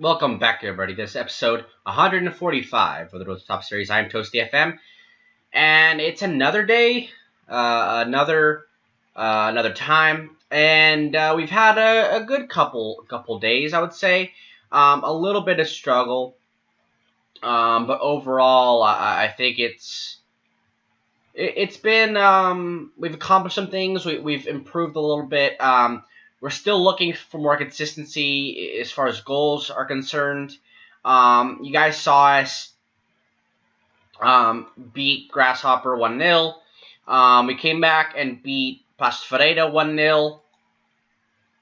Welcome back, everybody. This is episode 145 of the Road to Top series. I'm Toasty FM, and it's another day, another time, and we've had a good couple days, I would say. A little bit of struggle, but overall, I think it's been we've accomplished some things. We've improved a little bit. We're still looking for more consistency as far as goals are concerned. You guys saw us beat Grasshopper 1-0. We came back and beat Paços Ferreira 1-0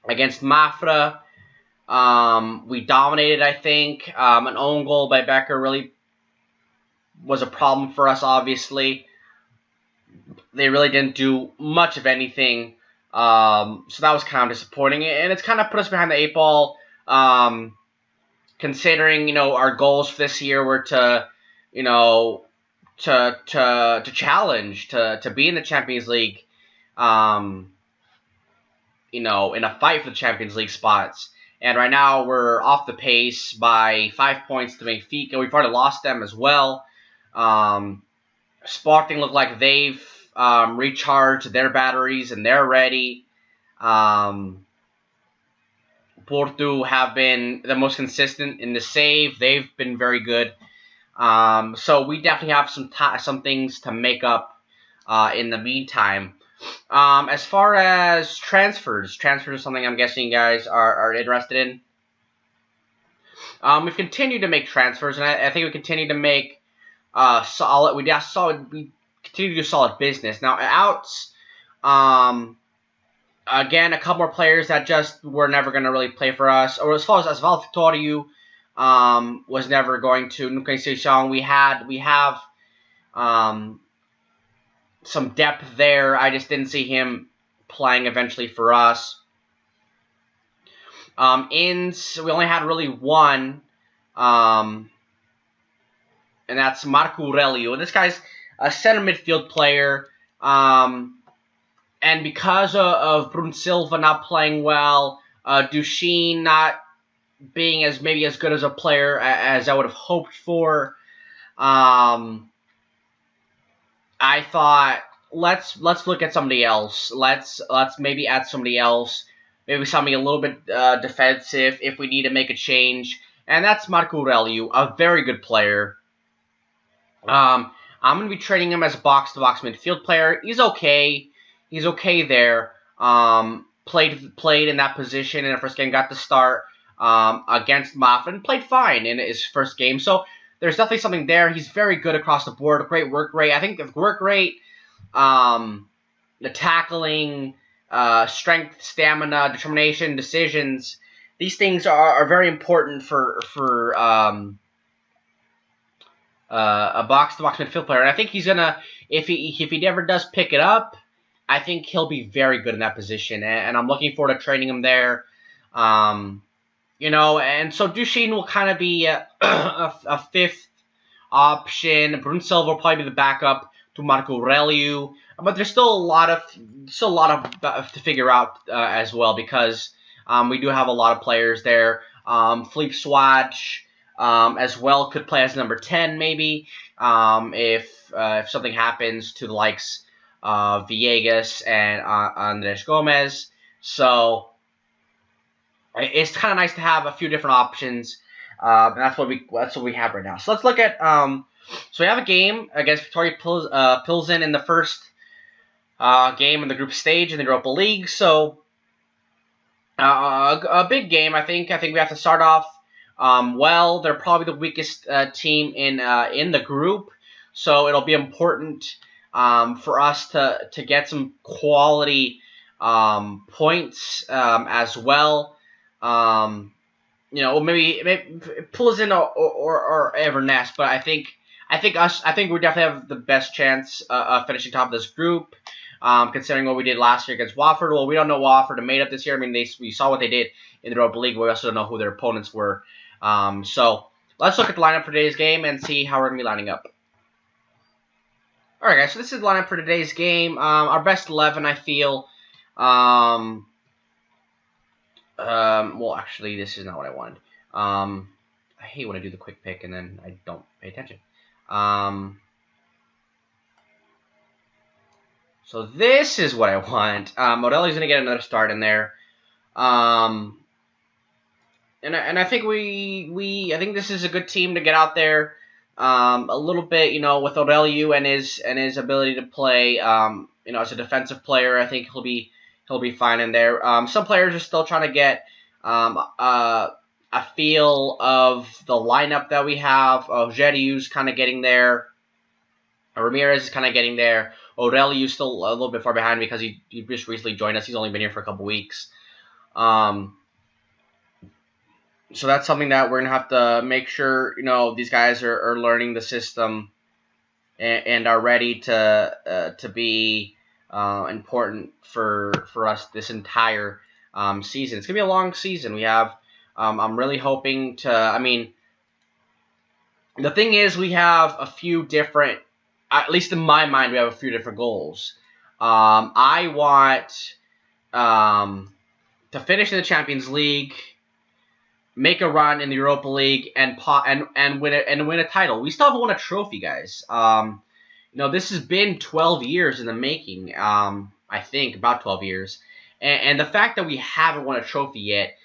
against Mafra. We dominated, I think. An own goal by Becker really was a problem for us, obviously. They really didn't do much of anything. So that was kind of disappointing. And it's kind of put us behind the eight ball. Considering, our goals for this year were to challenge, to be in the Champions League, in a fight for the Champions League spots. And right now we're off the pace by 5 points to Benfica. We've already lost them as well. Sporting look like they've recharged their batteries and they're ready. Porto have been the most consistent in the save. They've been very good. So we definitely have some things to make up in the meantime. As far as transfers is something I'm guessing you guys are interested in. We've continued to make transfers, and I think we continue to make solid. We continue to do solid business. Now outs, again, a couple more players that just were never going to really play for us. Or as far as Osvaldo Victorio was never going to. Nunca Instituição, we have some depth there. I just didn't see him playing eventually for us. Ins, we only had really one, and that's Marco Aurelio. And this guy's a center midfield player. And because of Bruno Silva not playing well, Duchene not being maybe as good as a player as I would have hoped for, I thought let's look at somebody else. Let's maybe add somebody else. Maybe somebody a little bit defensive if we need to make a change. And that's Marco Aurelio, a very good player. I'm going to be trading him as a box-to-box midfield player. He's okay. He's okay there. Played in that position in the first game. Got the start against Mafra and played fine in his first game. So there's definitely something there. He's very good across the board. Great work rate. I think the work rate, the tackling, strength, stamina, determination, decisions. These things are very important for a box-to-box midfield player. And I think he's gonna, if he ever does pick it up, I think he'll be very good in that position. And I'm looking forward to training him there. And so Duchene will kind of be a fifth option. Bruno Silva will probably be the backup to Marco Aurelio. But there's still a lot of to figure out as well, because we do have a lot of players there. Philippe Swatch as well could play as number 10 maybe if something happens to the likes of Villegas and Andres Gomez. So it's kind of nice to have a few different options. And that's what we have right now. So let's look at so we have a game against Victoria Pilsen in the first game in the group stage in the Europa League. So a big game. I think we have to start off well. They're probably the weakest team in the group, so it'll be important for us to get some quality points as well. Maybe Pilsen or Evernest, but I think we definitely have the best chance of finishing top of this group. Considering what we did last year against Watford. Well, we don't know what Watford made up this year. I mean, we saw what they did in the Europa League. We also don't know who their opponents were. So let's look at the lineup for today's game and see how we're going to be lining up. Alright, guys, so this is the lineup for today's game. Our best 11, I feel. Well, actually, this is not what I wanted. I hate when I do the quick pick and then I don't pay attention. So this is what I want. Modelli's going to get another start in there. And I think I think this is a good team to get out there. A little bit, with Aurelio and his ability to play, as a defensive player, I think he'll be fine in there. Some players are still trying to get a feel of the lineup that we have. Geriu's kind of getting there. Ramirez is kind of getting there. Aurelio's still a little bit far behind because he just recently joined us. He's only been here for a couple weeks. So that's something that we're going to have to make sure, these guys are learning the system and are ready to be important for us this entire season. It's going to be a long season. We have, I'm really hoping to, the thing is we have a few different, at least in my mind, we have a few different goals. I want to finish in the Champions League, make a run in the Europa League, and win a title. We still haven't won a trophy, guys. This has been 12 years in the making. I think about 12 years, and the fact that we haven't won a trophy yet,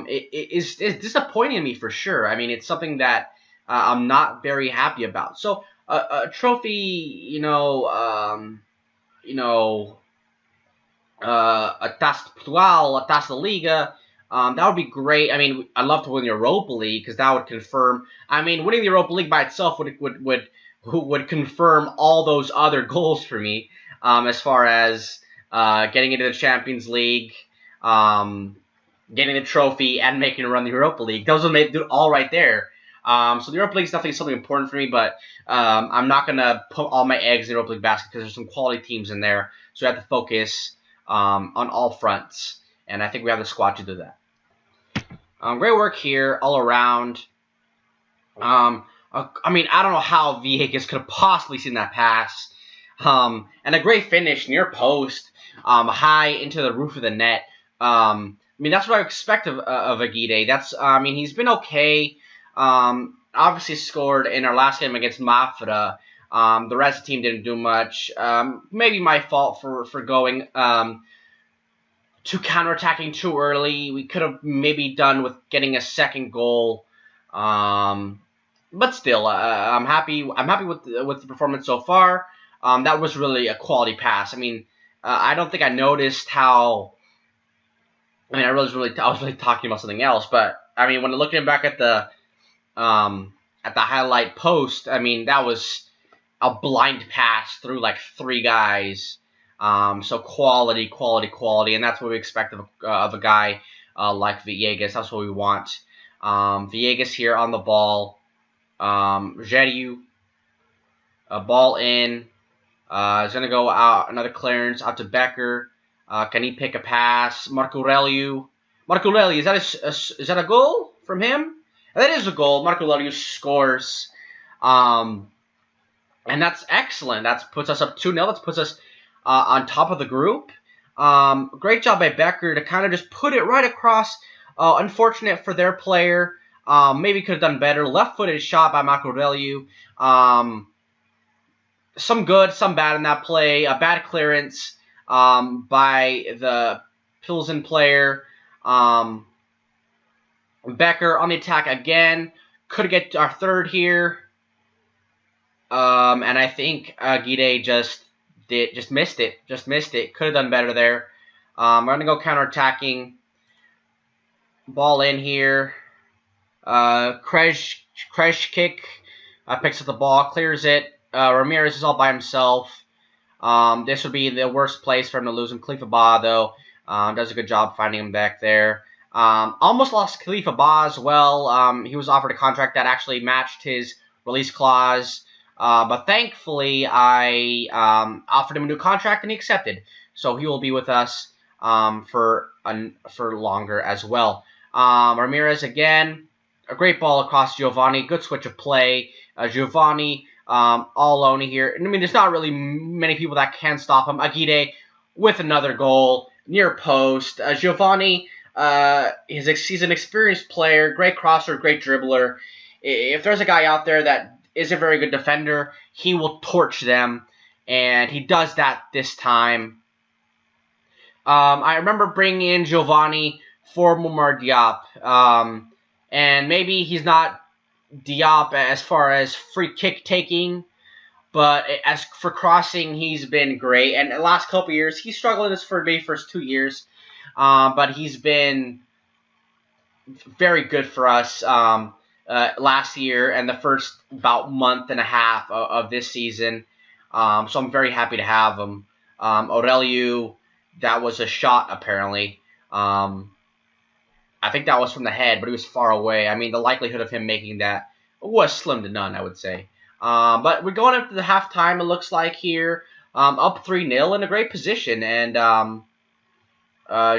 is disappointing to me for sure. It's something that I'm not very happy about. So a trophy, a Taça Portugal, a Taça Liga. That would be great. I'd love to win the Europa League because that would confirm. Winning the Europa League by itself would confirm all those other goals for me. As far as getting into the Champions League, getting the trophy, and making a run the Europa League. Those would make it all right there. So the Europa League is definitely something important for me, but I'm not gonna put all my eggs in the Europa League basket because there's some quality teams in there. So I have to focus on all fronts, and I think we have the squad to do that. Great work here all around. I don't know how Villegas could have possibly seen that pass. And a great finish near post, high into the roof of the net. That's what I expect of Aguirre. That's, he's been okay. Obviously scored in our last game against Mafra. The rest of the team didn't do much. Maybe my fault for going to counterattacking too early. We could have maybe done with getting a second goal. But still, I'm happy. I'm happy with the performance so far. That was really a quality pass. I don't think I noticed how. I was really talking about something else. But when looking back at the highlight post, that was a blind pass through like 3 guys. So quality, and that's what we expect of a guy like Villegas. That's what we want. Villegas here on the ball. Geriu, a ball in. Is going to go out, another clearance out to Becker. Can he pick a pass? Marco Aurelio, is that a goal from him? That is a goal. Marco Aurelio scores. And that's excellent. That puts us up 2-0. That puts us on top of the group. Great job by Becker to kind of just put it right across. Unfortunate for their player. Maybe could have done better. Left-footed shot by Marco Aurelio. Some good, some bad in that play. A bad clearance by the Pilsen player. Becker on the attack again. Could get our third here. And I think Aguirre just missed it. Could have done better there. We're going to go counterattacking. Ball in here. Krejcik picks up the ball, clears it. Ramirez is all by himself. This would be the worst place for him to lose him. Khalifa Ba, though, does a good job finding him back there. Almost lost Khalifa Ba as well. He was offered a contract that actually matched his release clause. But thankfully, I offered him a new contract, and he accepted. So he will be with us for longer as well. Ramirez again, a great ball across Giovanni. Good switch of play. Giovanni all alone here. There's not really many people that can stop him. Aguirre with another goal near post. Giovanni he's an experienced player, great crosser, great dribbler. If there's a guy out there that is a very good defender, he will torch them, and he does that this time. I remember bringing in Giovanni for Moumar Diop, and maybe he's not Diop as far as free kick taking, but as for crossing, he's been great. And the last couple years, he's struggled this for maybe first 2 years, but he's been very good for us last year and the first about month and a half of this season. So I'm very happy to have him. Aurelio, that was a shot apparently. I think that was from the head, but he was far away. I mean, the likelihood of him making that was slim to none, I would say. But we're going up to the halftime, it looks like here. Up 3-0 in a great position. And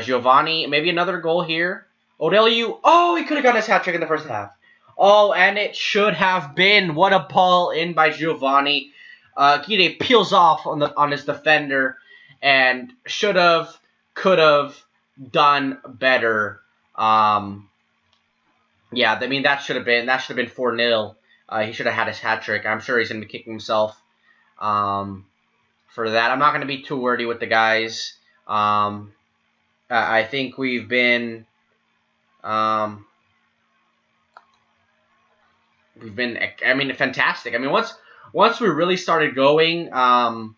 Giovanni, maybe another goal here. Aurelio, oh, he could have gotten his hat trick in the first half. Oh, and it should have been. What a ball in by Giovanni. Guide peels off on his defender and should have, could have done better. Yeah, I mean that should have been 4-0. He should have had his hat trick. I'm sure he's gonna be kicking himself for that. I'm not gonna be too wordy with the guys. I think we've been I mean, fantastic. I mean, once we really started going, I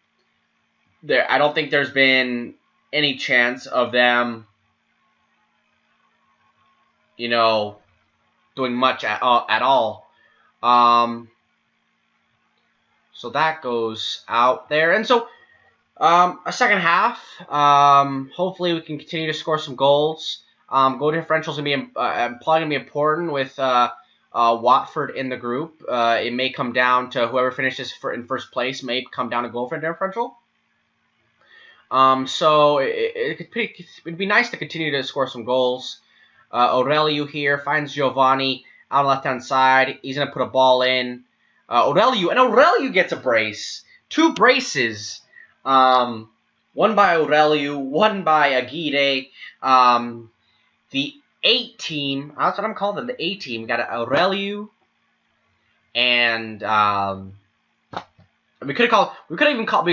don't think there's been any chance of them, you know, doing much at all. So that goes out there, and so a second half. Hopefully, we can continue to score some goals. Goal differentials gonna be probably gonna be important with Watford in the group. It may come down to whoever finishes in first place may come down to goal differential. So it'd be nice to continue to score some goals. Aurelio here finds Giovanni on the left-hand side. He's going to put a ball in. Aurelio gets a brace. 2 braces. One by Aurelio, one by Aguirre. The 8 team, that's what I'm calling them, the 8 team, got Aurelio and we could even call,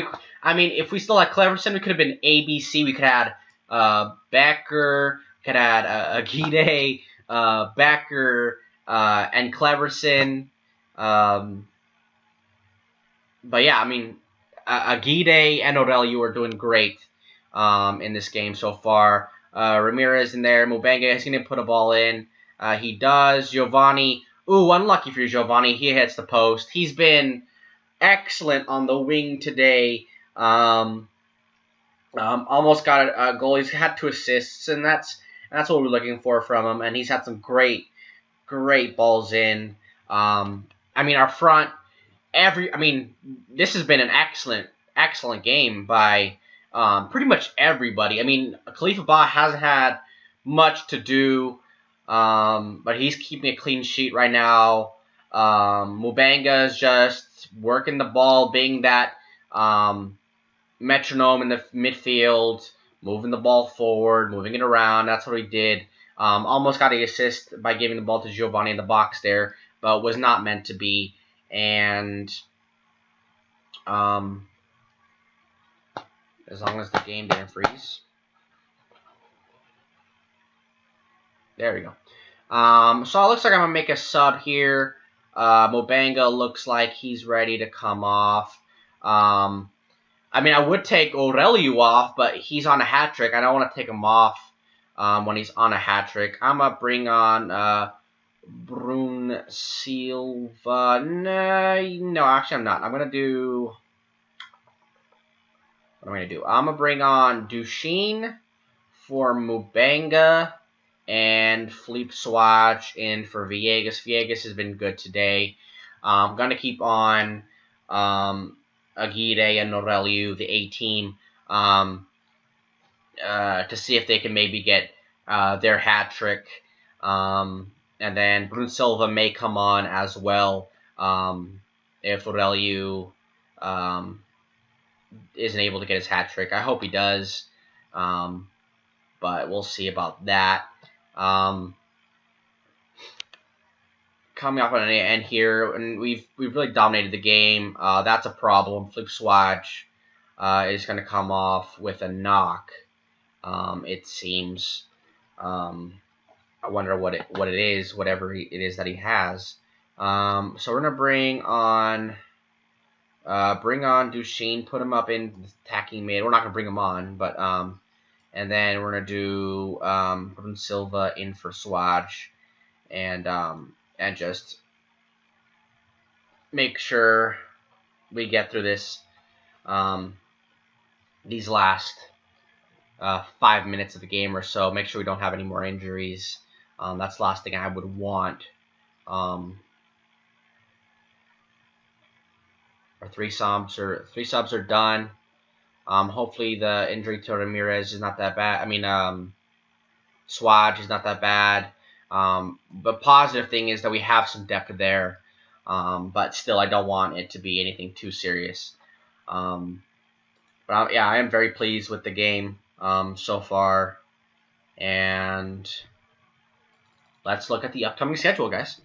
I mean, if we still had Cleverson, we could have been ABC. We could have had Becker, could have had Aguirre, Becker, and Cleverson. But yeah, I mean, Aguirre and Aurelio are doing great in this game so far. Ramirez in there. Mubanga is going to put a ball in. He does. Giovanni. Ooh, unlucky for Giovanni. He hits the post. He's been excellent on the wing today. Almost got a goal. He's had 2 assists, and that's what we're looking for from him. And he's had some great balls in. I mean, our front. This has been an excellent game by pretty much everybody. I mean, Khalifa Ba hasn't had much to do, but he's keeping a clean sheet right now. Mubanga is just working the ball, being that metronome in the midfield, moving the ball forward, moving it around. That's what he did. Almost got the assist by giving the ball to Giovanni in the box there, but was not meant to be. And as long as the game didn't freeze. There we go. So it looks like I'm going to make a sub here. Mubanga looks like he's ready to come off. I mean, I would take Aurelio off, but he's on a hat trick. I don't want to take him off when he's on a hat trick. I'm going to bring on Brun Silva. No, actually I'm not. I'm going to do... What am I going to do? I'm going to bring on Duchene for Mubanga and Philippe Swatch in for Villegas. Villegas has been good today. I'm going to keep on Aguirre and Aurelio, the A team, to see if they can maybe get their hat trick. And then Brun Silva may come on as well if Aurelio isn't able to get his hat trick. I hope he does. but we'll see about that. Coming up on an end here, and we've really dominated the game. That's a problem. Flip Swatch is going to come off with a knock. It seems. I wonder what it is, whatever it is that he has. So we're gonna bring on Duchesne, put him up in attacking mid. We're not gonna bring him on, but and then we're gonna do Bruno Silva in for Swatch, and just make sure we get through this these last 5 minutes of the game or so. Make sure we don't have any more injuries. That's the last thing I would want. Our three subs are done. Hopefully the injury to Ramirez is not that bad. I mean, Swatch is not that bad. The positive thing is that we have some depth there. But still, I don't want it to be anything too serious. But yeah, I am very pleased with the game so far. And let's look at the upcoming schedule, guys.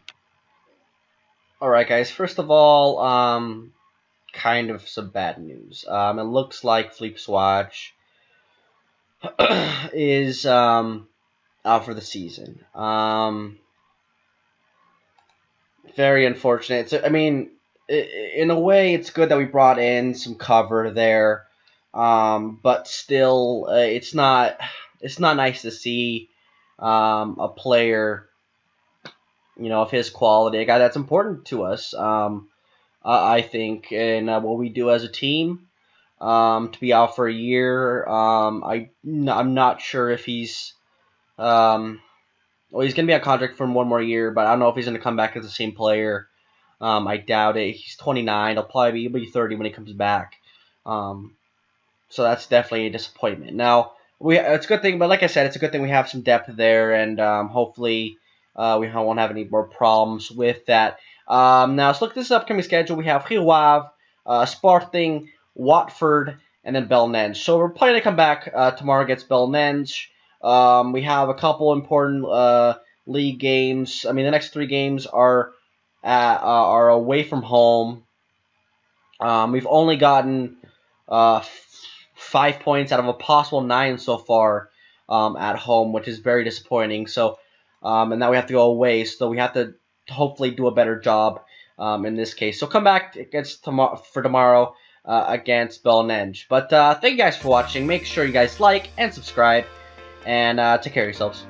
Alright, guys. First of all, kind of some bad news. It looks like Flip Swatch is out for the season. Very unfortunate. I mean, in a way, it's good that we brought in some cover there, but still, it's not nice to see a player, of his quality, a guy that's important to us. I think, and what we do as a team, to be out for a year. I'm not sure if he's well, he's going to be on contract for one more year, but I don't know if he's going to come back as the same player. I doubt it. He's 29. He'll be 30 when he comes back. So that's definitely a disappointment. Now, it's a good thing, but like I said, it's a good thing we have some depth there, and hopefully we won't have any more problems with that. Now, let's look at this upcoming schedule. We have Rio Ave, Sporting, Watford, and then Belenenses. So we're planning to come back tomorrow against Belenenses. We have a couple important league games. I mean, the next 3 games are away from home. We've only gotten 5 points out of a possible 9 so far at home, which is very disappointing. So, and now we have to go away, so we have to hopefully do a better job in this case. So come back for tomorrow against Belenenses. But thank you guys for watching. Make sure you guys like and subscribe. And take care of yourselves.